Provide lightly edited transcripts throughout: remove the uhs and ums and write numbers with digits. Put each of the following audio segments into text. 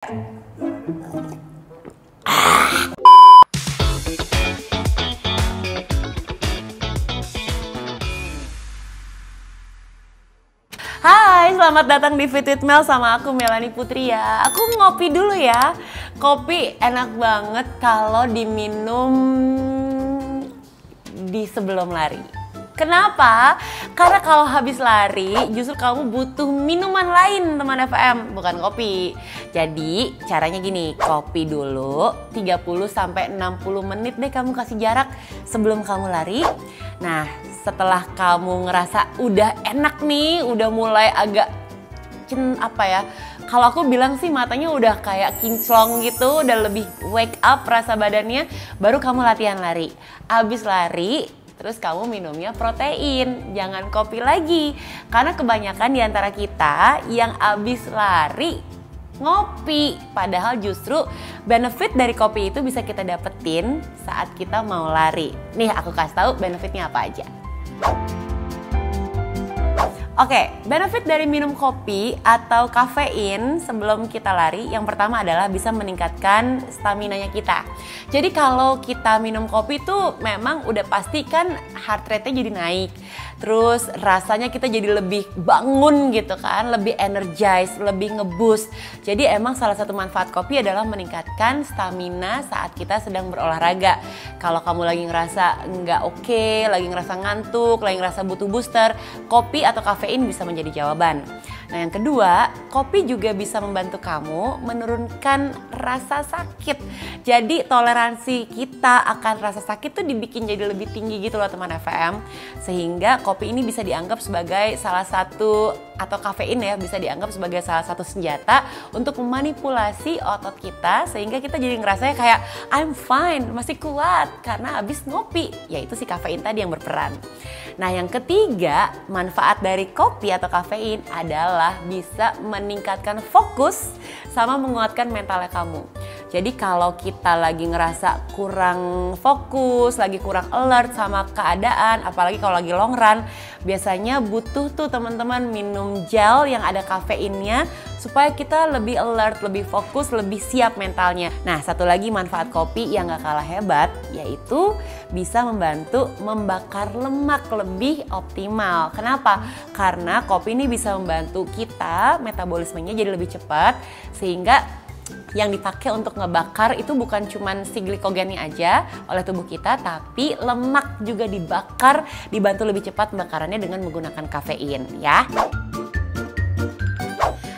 Hai, selamat datang di Fit with Mel sama aku Melanie Putri ya. Aku ngopi dulu ya. Kopi enak banget kalau diminum di sebelum lari. Kenapa? Karena kalau habis lari justru kamu butuh minuman lain teman FM, bukan kopi. Jadi caranya gini, kopi dulu 30-60 menit deh kamu kasih jarak sebelum kamu lari. Nah, setelah kamu ngerasa udah enak nih, udah mulai agak kalau aku bilang sih matanya udah kayak kinclong gitu, udah lebih wake up rasa badannya, baru kamu latihan lari. Abis lari, terus kamu minumnya protein, jangan kopi lagi. Karena kebanyakan diantara kita yang abis lari ngopi, padahal justru benefit dari kopi itu bisa kita dapetin saat kita mau lari. Nih aku kasih tahu benefitnya apa aja. Oke, benefit dari minum kopi atau kafein sebelum kita lari, yang pertama adalah bisa meningkatkan stamina-nya kita. Jadi kalau kita minum kopi tuh memang udah pasti kan heart rate-nya jadi naik. Terus rasanya kita jadi lebih bangun gitu kan, lebih energized, lebih nge-boost. Jadi emang salah satu manfaat kopi adalah meningkatkan stamina saat kita sedang berolahraga. Kalau kamu lagi ngerasa nggak oke, lagi ngerasa ngantuk, lagi ngerasa butuh booster, kopi atau kafein bisa menjadi jawaban. Nah yang kedua, kopi juga bisa membantu kamu menurunkan rasa sakit. Jadi toleransi kita akan rasa sakit tuh dibikin jadi lebih tinggi gitu loh teman FM. Sehingga kopi ini bisa dianggap sebagai salah satu, atau kafein ya, bisa dianggap sebagai salah satu senjata untuk memanipulasi otot kita. Sehingga kita jadi ngerasanya kayak I'm fine, masih kuat karena habis ngopi. Yaitu si kafein tadi yang berperan. Nah yang ketiga, manfaat dari kopi atau kafein adalah bisa meningkatkan fokus sama menguatkan mentalnya kamu. Jadi kalau kita lagi ngerasa kurang fokus, lagi kurang alert sama keadaan, apalagi kalau lagi long run, biasanya butuh tuh teman-teman minum gel yang ada kafeinnya supaya kita lebih alert, lebih fokus, lebih siap mentalnya. Nah, satu lagi manfaat kopi yang gak kalah hebat, yaitu bisa membantu membakar lemak lebih optimal. Kenapa? Karena kopi ini bisa membantu kita metabolismenya jadi lebih cepat, sehingga yang dipakai untuk ngebakar itu bukan cuman si glikogennya aja oleh tubuh kita, tapi lemak juga dibakar, dibantu lebih cepat pembakarannya dengan menggunakan kafein ya.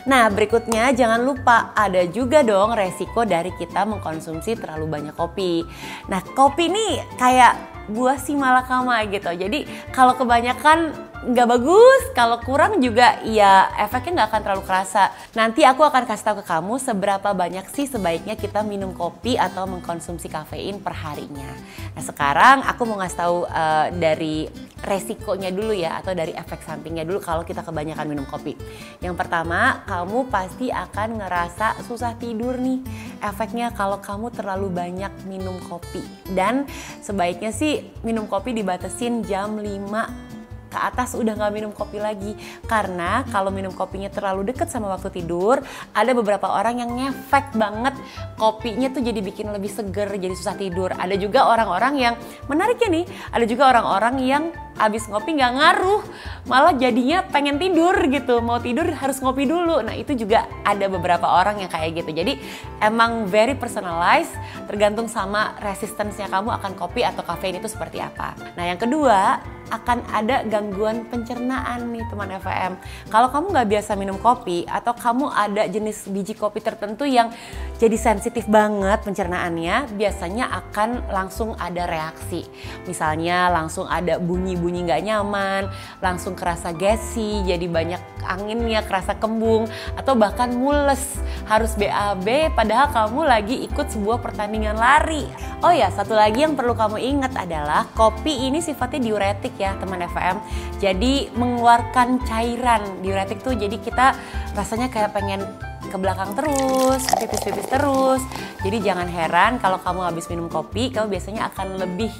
Nah berikutnya jangan lupa ada juga dong resiko dari kita mengkonsumsi terlalu banyak kopi. Nah kopi ini kayak buah si malakama gitu, jadi kalau kebanyakan nggak bagus, kalau kurang juga ya efeknya nggak akan terlalu kerasa. Nanti aku akan kasih tahu ke kamu seberapa banyak sih sebaiknya kita minum kopi atau mengkonsumsi kafein per harinya. Nah sekarang aku mau ngasih tahu dari resikonya dulu ya, atau dari efek sampingnya dulu kalau kita kebanyakan minum kopi. Yang pertama, kamu pasti akan ngerasa susah tidur nih. Efeknya kalau kamu terlalu banyak minum kopi. Dan sebaiknya sih minum kopi dibatasin jam 5 ke atas udah gak minum kopi lagi. Karena kalau minum kopinya terlalu deket sama waktu tidur, ada beberapa orang yang ngefek banget kopinya tuh jadi bikin lebih seger, jadi susah tidur. Ada juga orang-orang yang, menariknya nih, ada juga orang-orang yang abis ngopi gak ngaruh, malah jadinya pengen tidur gitu, mau tidur harus ngopi dulu. Nah itu juga ada beberapa orang yang kayak gitu. Jadi emang very personalized, tergantung sama resistance-nya kamu akan kopi atau kafein itu seperti apa. Nah yang kedua, akan ada gangguan pencernaan nih teman FM. Kalau kamu nggak biasa minum kopi atau kamu ada jenis biji kopi tertentu yang jadi sensitif banget pencernaannya, biasanya akan langsung ada reaksi. Misalnya langsung ada bunyi-bunyi nggak nyaman, langsung kerasa gassy, jadi banyak anginnya, kerasa kembung, atau bahkan mules, harus BAB padahal kamu lagi ikut sebuah pertandingan lari. Oh ya, satu lagi yang perlu kamu ingat adalah kopi ini sifatnya diuretik ya teman FM. Jadi mengeluarkan cairan. Diuretik tuh jadi kita rasanya kayak pengen ke belakang terus, pipis-pipis terus. Jadi jangan heran kalau kamu habis minum kopi, kamu biasanya akan lebih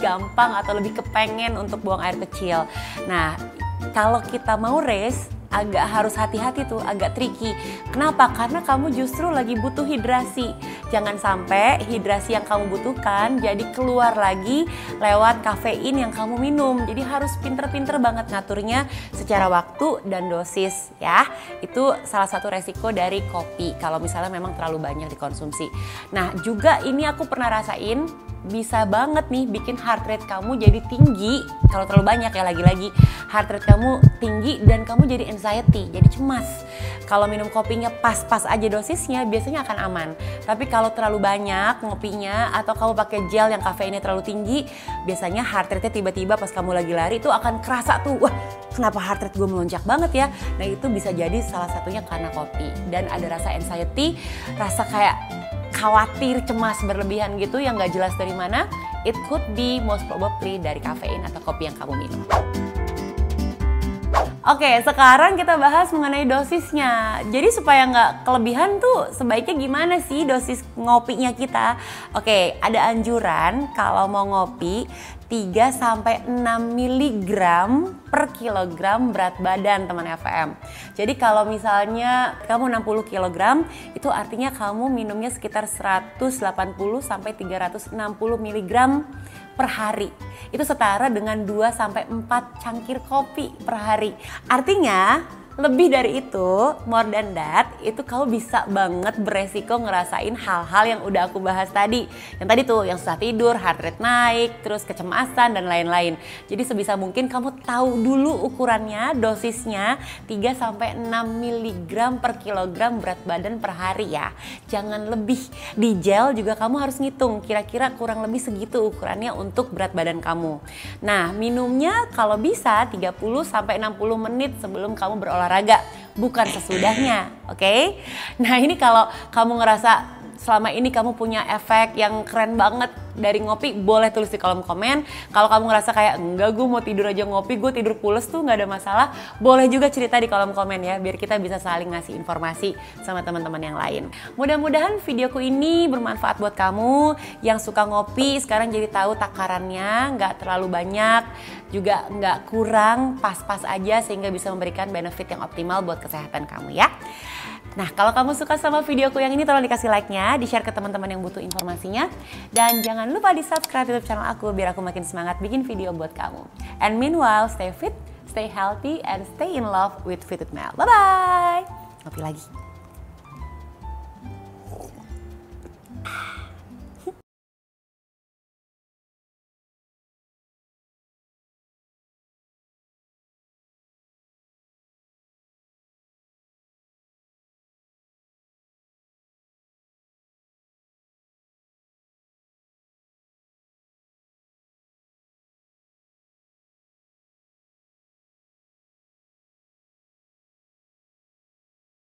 gampang atau lebih kepengen untuk buang air kecil. Nah, kalau kita mau race, agak harus hati-hati tuh, agak tricky. Kenapa? Karena kamu justru lagi butuh hidrasi. Jangan sampai hidrasi yang kamu butuhkan jadi keluar lagi lewat kafein yang kamu minum. Jadi harus pinter-pinter banget ngaturnya secara waktu dan dosis ya. Itu salah satu resiko dari kopi kalau misalnya memang terlalu banyak dikonsumsi. Nah juga ini aku pernah rasain, bisa banget nih bikin heart rate kamu jadi tinggi. Kalau terlalu banyak ya, lagi-lagi heart rate kamu tinggi dan kamu jadi anxiety, jadi cemas. Kalau minum kopinya pas-pas aja dosisnya biasanya akan aman. Tapi kalau terlalu banyak ngopinya atau kamu pakai gel yang kafeinnya terlalu tinggi, biasanya heart rate-nya tiba-tiba pas kamu lagi lari itu akan kerasa tuh, wah kenapa heart rate gue melonjak banget ya. Nah itu bisa jadi salah satunya karena kopi. Dan ada rasa anxiety, rasa kayak khawatir, cemas berlebihan gitu yang gak jelas dari mana. It could be most probably dari kafein atau kopi yang kamu minum. Oke, sekarang kita bahas mengenai dosisnya. Jadi supaya nggak kelebihan tuh sebaiknya gimana sih dosis ngopinya kita? Oke, ada anjuran kalau mau ngopi 3-6 mg per kilogram berat badan teman FM. Jadi kalau misalnya kamu 60 kg, itu artinya kamu minumnya sekitar 180-360 mg per hari. Itu setara dengan 2-4 cangkir kopi per hari. Artinya lebih dari itu, more than that, itu kamu bisa banget beresiko ngerasain hal-hal yang udah aku bahas tadi. Yang tadi tuh, yang susah tidur, heart rate naik, terus kecemasan dan lain-lain. Jadi sebisa mungkin kamu tahu dulu ukurannya, dosisnya 3-6 mg per kilogram berat badan per hari ya. Jangan lebih. Di gel juga kamu harus ngitung, kira-kira kurang lebih segitu ukurannya untuk berat badan kamu. Nah, minumnya kalau bisa 30-60 menit sebelum kamu berolahraga, bukan sesudahnya, oke? Nah ini kalau kamu ngerasa selama ini kamu punya efek yang keren banget dari ngopi, boleh tulis di kolom komen. Kalau kamu ngerasa kayak enggak, gue mau tidur aja ngopi, gue tidur pules tuh nggak ada masalah, boleh juga cerita di kolom komen ya, biar kita bisa saling ngasih informasi sama teman-teman yang lain. Mudah-mudahan videoku ini bermanfaat buat kamu yang suka ngopi, sekarang jadi tahu takarannya, nggak terlalu banyak, juga nggak kurang, pas-pas aja sehingga bisa memberikan benefit yang optimal buat kesehatan kamu ya. Nah, kalau kamu suka sama videoku yang ini, tolong dikasih like-nya, di-share ke teman-teman yang butuh informasinya. Dan jangan lupa di-subscribe YouTube channel aku biar aku makin semangat bikin video buat kamu. And meanwhile, stay fit, stay healthy, and stay in love with Fit with Mel. Bye-bye! Ngopi lagi.